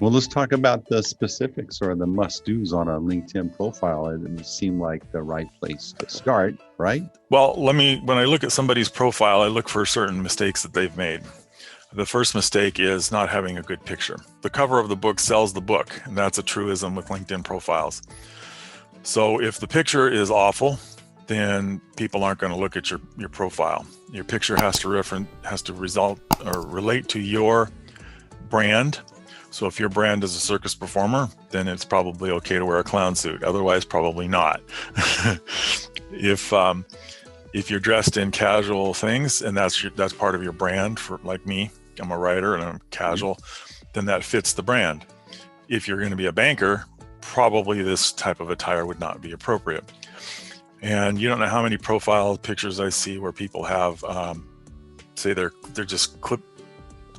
Well, let's talk about the specifics or the must-dos on a LinkedIn profile. It would seem like the right place to start, right? Well, when I look at somebody's profile, I look for certain mistakes that they've made. The first mistake is not having a good picture. The cover of the book sells the book, and that's a truism with LinkedIn profiles. So if the picture is awful, then people aren't going to look at your profile. Your picture has to relate to your brand. So if your brand is a circus performer, then it's probably okay to wear a clown suit. Otherwise, probably not. If you're dressed in casual things and that's part of your brand, for like me, I'm a writer and I'm casual, then that fits the brand. If you're going to be a banker, probably this type of attire would not be appropriate. And you don't know how many profile pictures I see where people have, say they're just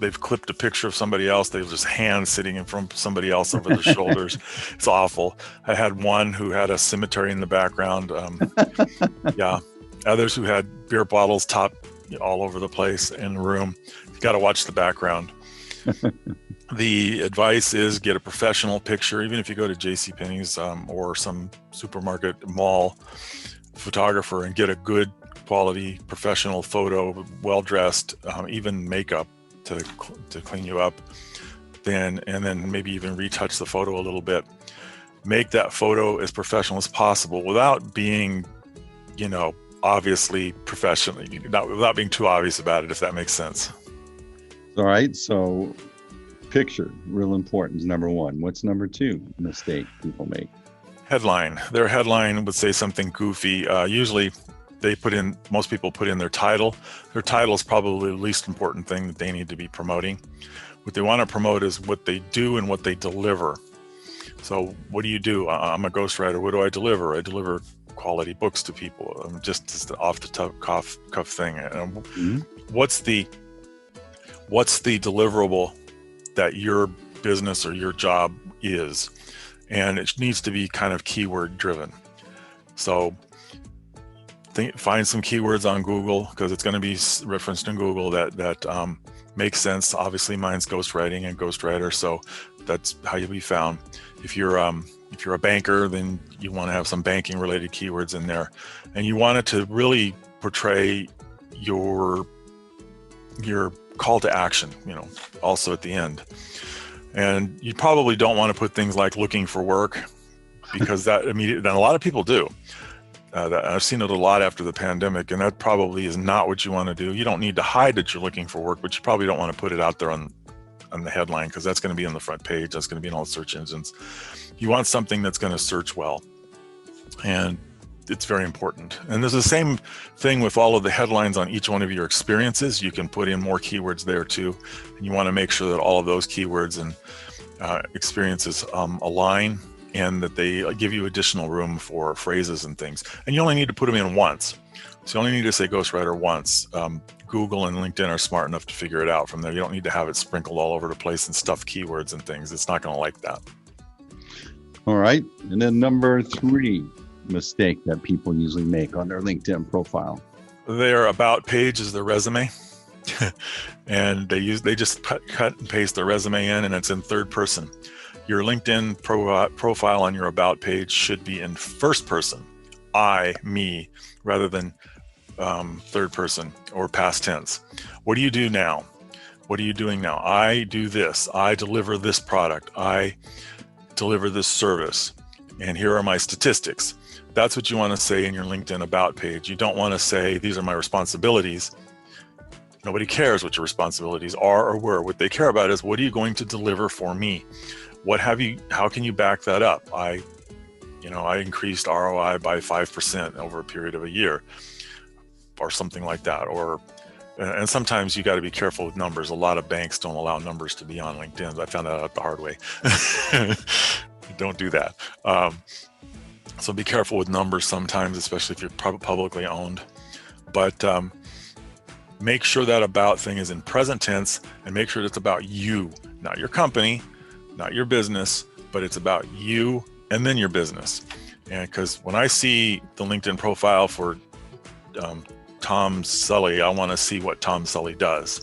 they've clipped a picture of somebody else. They've just hands sitting in front of somebody else over their shoulders. It's awful. I had one who had a cemetery in the background. Yeah. Others who had beer bottles topped all over the place in the room. You got to watch the background. The advice is get a professional picture, even if you go to JCPenney's or some supermarket mall photographer and get a good quality professional photo, well-dressed, even makeup to clean you up, and then maybe even retouch the photo a little bit. Make that photo as professional as possible without being, obviously professional, without being too obvious about it, if that makes sense. All right. So picture, real important, is number one. What's number two mistake people make? Headline. Their headline would say something goofy. Usually most people put in their title. Their title is probably the least important thing that they need to be promoting. What they want to promote is what they do and what they deliver. So what do you do? I'm a ghostwriter. What do I deliver? I deliver quality books to people. Just off the cuff thing. What's the deliverable that your business or your job is? And it needs to be kind of keyword driven. So find some keywords on Google, because it's going to be referenced in Google that makes sense. Obviously, mine's ghostwriting and ghostwriter, so that's how you'll be found. If you're a banker, then you want to have some banking related keywords in there, and you want it to really portray your call to action, also at the end. And you probably don't want to put things like looking for work, because that immediately, and a lot of people do. I've seen it a lot after the pandemic, and that probably is not what you want to do. You don't need to hide that you're looking for work, but you probably don't want to put it out there on the headline, because that's going to be on the front page. That's going to be in all the search engines. You want something that's going to search well, and it's very important. And there's the same thing with all of the headlines on each one of your experiences. You can put in more keywords there too, and you want to make sure that all of those keywords and experiences align, and that they give you additional room for phrases and things. And you only need to put them in once. So you only need to say ghostwriter once. Google and LinkedIn are smart enough to figure it out from there. You don't need to have it sprinkled all over the place and stuff keywords and things. It's not going to like that. All right. And then number three mistake that people usually make on their LinkedIn profile. Their about page is their resume. And they just cut and paste their resume in, and it's in third person. Your LinkedIn profile on your about page should be in first person, I, me, rather than third person or past tense. What do you do now? What are you doing now? I do this. I deliver this product. I deliver this service. And here are my statistics. That's what you want to say in your LinkedIn about page. You don't want to say, these are my responsibilities. Nobody cares what your responsibilities are or were. What they care about is, what are you going to deliver for me? How can you back that up? I increased ROI by 5% over a period of a year, or something like that. And sometimes you got to be careful with numbers. A lot of banks don't allow numbers to be on LinkedIn. I found that out the hard way. Don't do that. So be careful with numbers sometimes, especially if you're publicly owned. But make sure that about thing is in present tense, and make sure it's about you, not your company, not your business, but it's about you and then your business. And because when I see the LinkedIn profile for Tom Sully, I want to see what Tom Sully does.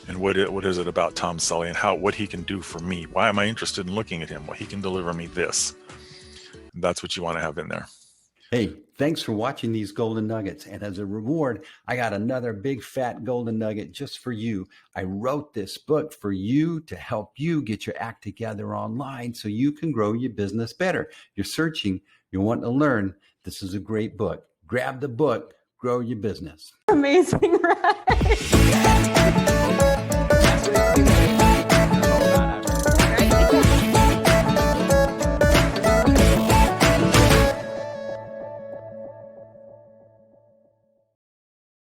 and what is it about Tom Sully and what he can do for me? Why am I interested in looking at him? Well, he can deliver me this. And that's what you want to have in there. Hey, thanks for watching these Golden Nuggets. And as a reward, I got another big fat Golden Nugget just for you. I wrote this book for you to help you get your act together online so you can grow your business better. You're searching, you want to learn. This is a great book. Grab the book, grow your business. Amazing, right?